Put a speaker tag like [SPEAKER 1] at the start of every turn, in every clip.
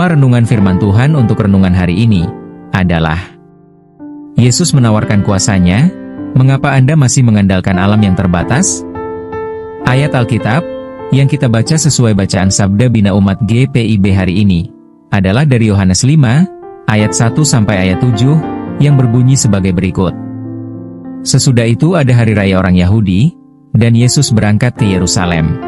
[SPEAKER 1] Tema renungan firman Tuhan untuk renungan hari ini adalah Yesus menawarkan kuasanya, mengapa Anda masih mengandalkan alam yang terbatas? Ayat Alkitab yang kita baca sesuai bacaan Sabda Bina Umat GPIB hari ini adalah dari Yohanes 5, ayat 1 sampai ayat 7, yang berbunyi sebagai berikut. Sesudah itu ada hari raya orang Yahudi, dan Yesus berangkat ke Yerusalem.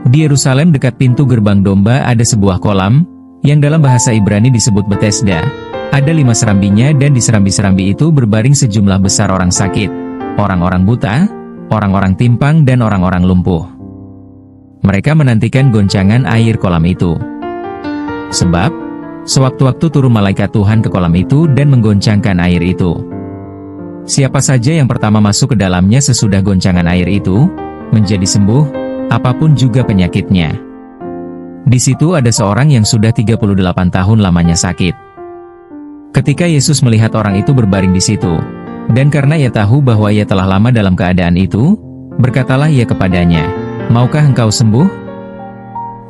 [SPEAKER 1] Di Yerusalem dekat pintu gerbang domba ada sebuah kolam, yang dalam bahasa Ibrani disebut Betesda. Ada 5 serambinya dan di serambi-serambi itu berbaring sejumlah besar orang sakit, orang-orang buta, orang-orang timpang dan orang-orang lumpuh. Mereka menantikan goncangan air kolam itu. Sebab, sewaktu-waktu turun malaikat Tuhan ke kolam itu dan menggoncangkan air itu. Siapa saja yang pertama masuk ke dalamnya sesudah goncangan air itu, menjadi sembuh, apapun juga penyakitnya. Di situ ada seorang yang sudah 38 tahun lamanya sakit. Ketika Yesus melihat orang itu berbaring di situ, dan karena ia tahu bahwa ia telah lama dalam keadaan itu, berkatalah ia kepadanya, "Maukah engkau sembuh?"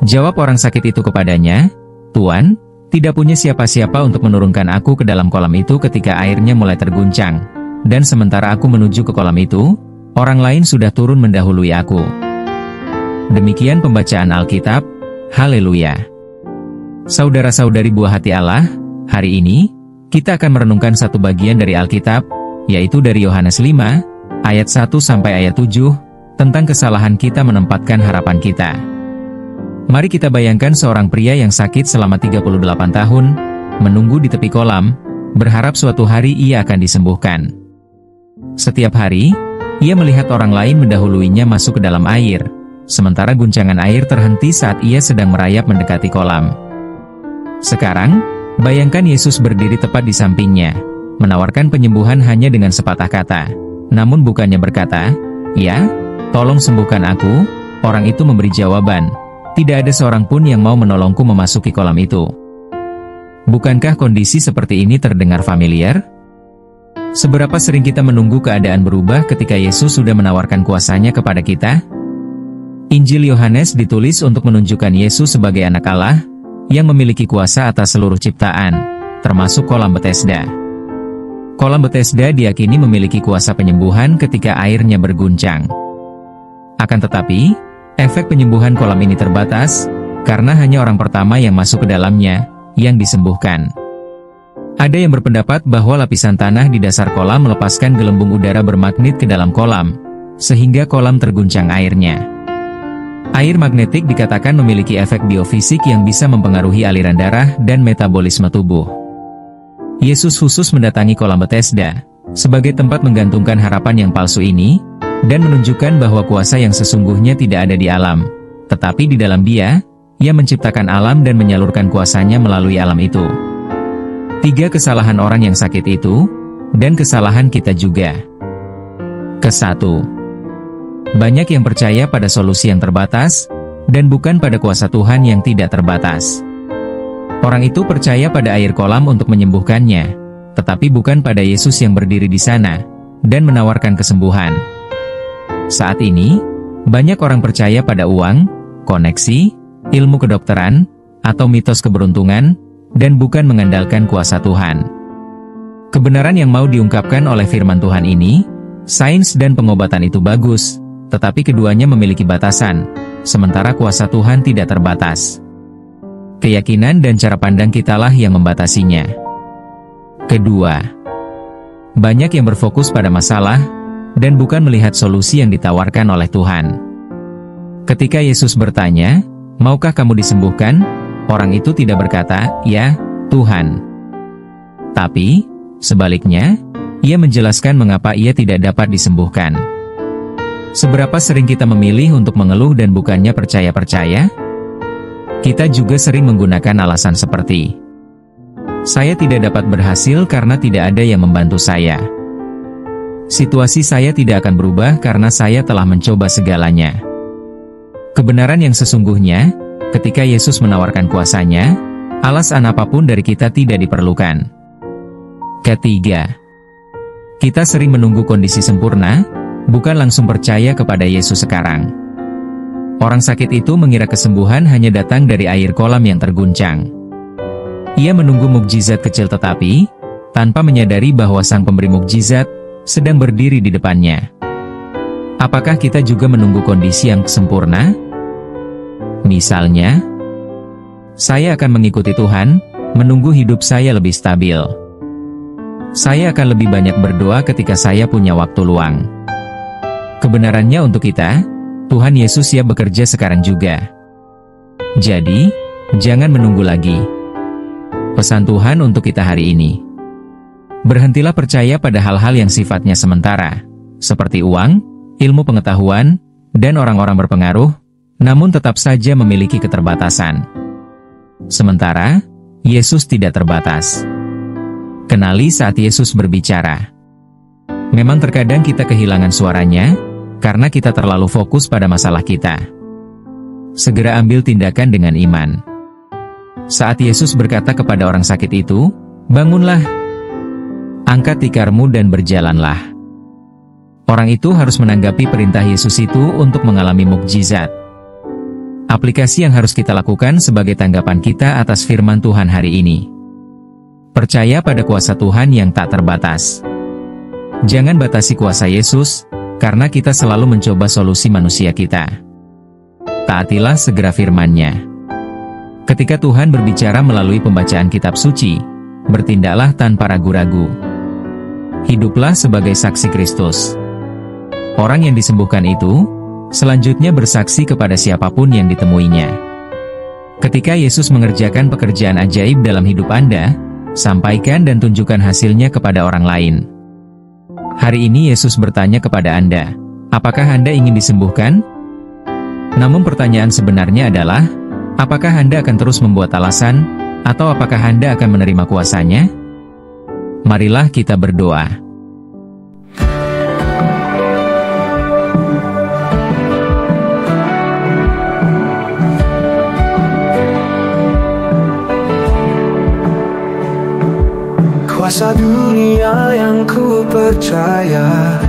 [SPEAKER 1] Jawab orang sakit itu kepadanya, "Tuan, tidak punya siapa-siapa untuk menurunkan aku ke dalam kolam itu ketika airnya mulai terguncang, dan sementara aku menuju ke kolam itu, orang lain sudah turun mendahului aku." Demikian pembacaan Alkitab. Haleluya. Saudara-saudari buah hati Allah, hari ini, kita akan merenungkan satu bagian dari Alkitab, yaitu dari Yohanes 5, ayat 1 sampai ayat 7, tentang kesalahan kita menempatkan harapan kita. Mari kita bayangkan seorang pria yang sakit selama 38 tahun, menunggu di tepi kolam, berharap suatu hari ia akan disembuhkan. Setiap hari, ia melihat orang lain mendahuluinya masuk ke dalam air, sementara guncangan air terhenti saat ia sedang merayap mendekati kolam. Sekarang, bayangkan Yesus berdiri tepat di sampingnya, menawarkan penyembuhan hanya dengan sepatah kata. Namun bukannya berkata, "Ya, tolong sembuhkan aku," orang itu memberi jawaban, "Tidak ada seorang pun yang mau menolongku memasuki kolam itu." Bukankah kondisi seperti ini terdengar familiar? Seberapa sering kita menunggu keadaan berubah ketika Yesus sudah menawarkan kuasanya kepada kita? Injil Yohanes ditulis untuk menunjukkan Yesus sebagai anak Allah, yang memiliki kuasa atas seluruh ciptaan, termasuk kolam Betesda. Kolam Betesda diyakini memiliki kuasa penyembuhan ketika airnya berguncang. Akan tetapi, efek penyembuhan kolam ini terbatas, karena hanya orang pertama yang masuk ke dalamnya, yang disembuhkan. Ada yang berpendapat bahwa lapisan tanah di dasar kolam melepaskan gelembung udara bermagnet ke dalam kolam, sehingga kolam terguncang airnya. Air magnetik dikatakan memiliki efek biofisik yang bisa mempengaruhi aliran darah dan metabolisme tubuh. Yesus khusus mendatangi kolam Betesda sebagai tempat menggantungkan harapan yang palsu ini, dan menunjukkan bahwa kuasa yang sesungguhnya tidak ada di alam, tetapi di dalam Dia, Ia menciptakan alam dan menyalurkan kuasanya melalui alam itu. 3 kesalahan orang yang sakit itu, dan kesalahan kita juga. Ke-1. Banyak yang percaya pada solusi yang terbatas, dan bukan pada kuasa Tuhan yang tidak terbatas. Orang itu percaya pada air kolam untuk menyembuhkannya, tetapi bukan pada Yesus yang berdiri di sana, dan menawarkan kesembuhan. Saat ini, banyak orang percaya pada uang, koneksi, ilmu kedokteran, atau mitos keberuntungan, dan bukan mengandalkan kuasa Tuhan. Kebenaran yang mau diungkapkan oleh firman Tuhan ini, sains dan pengobatan itu bagus, tetapi keduanya memiliki batasan, sementara kuasa Tuhan tidak terbatas. Keyakinan dan cara pandang kitalah yang membatasinya. Kedua, banyak yang berfokus pada masalah, dan bukan melihat solusi yang ditawarkan oleh Tuhan. Ketika Yesus bertanya, "Maukah kamu disembuhkan?" orang itu tidak berkata, "Ya, Tuhan." Tapi, sebaliknya, ia menjelaskan mengapa ia tidak dapat disembuhkan. Seberapa sering kita memilih untuk mengeluh dan bukannya percaya-percaya? Kita juga sering menggunakan alasan seperti, "Saya tidak dapat berhasil karena tidak ada yang membantu saya. Situasi saya tidak akan berubah karena saya telah mencoba segalanya." Kebenaran yang sesungguhnya, ketika Yesus menawarkan kuasanya, alasan apapun dari kita tidak diperlukan. Ketiga, kita sering menunggu kondisi sempurna, bukan langsung percaya kepada Yesus sekarang. Orang sakit itu mengira kesembuhan hanya datang dari air kolam yang terguncang. Ia menunggu mukjizat kecil tetapi, tanpa menyadari bahwa sang pemberi mukjizat sedang berdiri di depannya. Apakah kita juga menunggu kondisi yang sempurna? Misalnya, saya akan mengikuti Tuhan, menunggu hidup saya lebih stabil. Saya akan lebih banyak berdoa ketika saya punya waktu luang. Kebenarannya untuk kita, Tuhan Yesus siap bekerja sekarang juga. Jadi, jangan menunggu lagi. Pesan Tuhan untuk kita hari ini. Berhentilah percaya pada hal-hal yang sifatnya sementara, seperti uang, ilmu pengetahuan, dan orang-orang berpengaruh, namun tetap saja memiliki keterbatasan. Sementara, Yesus tidak terbatas. Kenali saat Yesus berbicara. Memang terkadang kita kehilangan suaranya, karena kita terlalu fokus pada masalah kita. Segera ambil tindakan dengan iman. Saat Yesus berkata kepada orang sakit itu, "Bangunlah, angkat tikarmu dan berjalanlah." Orang itu harus menanggapi perintah Yesus itu untuk mengalami mukjizat. Aplikasi yang harus kita lakukan sebagai tanggapan kita atas firman Tuhan hari ini. Percaya pada kuasa Tuhan yang tak terbatas. Jangan batasi kuasa Yesus, karena kita selalu mencoba solusi manusia kita. Taatilah segera firman-Nya. Ketika Tuhan berbicara melalui pembacaan kitab suci, bertindaklah tanpa ragu-ragu. Hiduplah sebagai saksi Kristus. Orang yang disembuhkan itu, selanjutnya bersaksi kepada siapapun yang ditemuinya. Ketika Yesus mengerjakan pekerjaan ajaib dalam hidup Anda, sampaikan dan tunjukkan hasilnya kepada orang lain. Hari ini Yesus bertanya kepada Anda, apakah Anda ingin disembuhkan? Namun pertanyaan sebenarnya adalah, apakah Anda akan terus membuat alasan, atau apakah Anda akan menerima kuasa-Nya? Marilah kita berdoa.
[SPEAKER 2] Kuasa dunia yang ku percaya,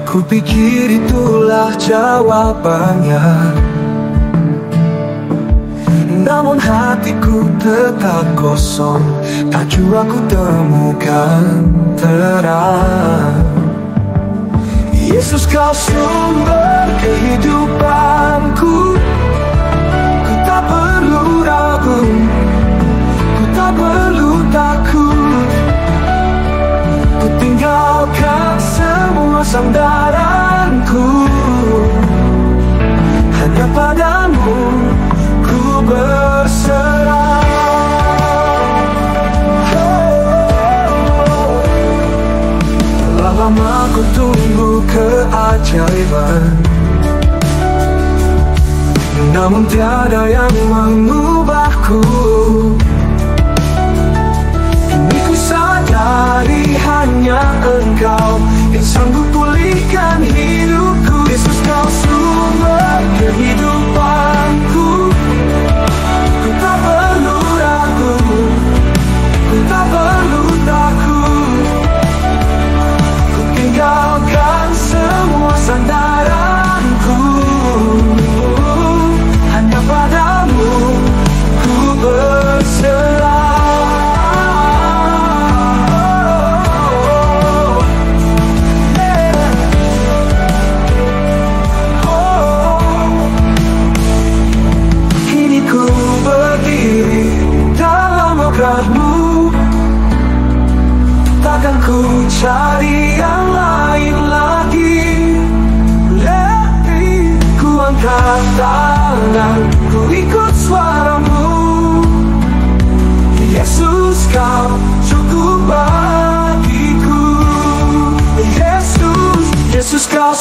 [SPEAKER 2] ku pikir itulah jawabannya. Namun hatiku tetap kosong, tak jua ku temukan terang. Yesus, Kau sumber kehidupanku, ku tak perlu ragu, ku tak perlu takut. Ku tinggalkan semua sandaranku, hanya padamu ku berserah. Telah lama ku tunggu keajaiban, namun tiada yang mengubahku. Kini ku sadari hanya Engkau yang sanggup pulihkan hidupku. Yesus, Kau sumber kehidupanku, ku tak perlu ragu, ku tak perlu takut. Ku tinggalkan semua sandaranku, hanya padamu ku berserah. Takkan ku cari yang lain lagi. Ku angkat tangan, ku ikut suaramu. Yesus, Kau cukup bagiku. Yesus, Yesus, Kau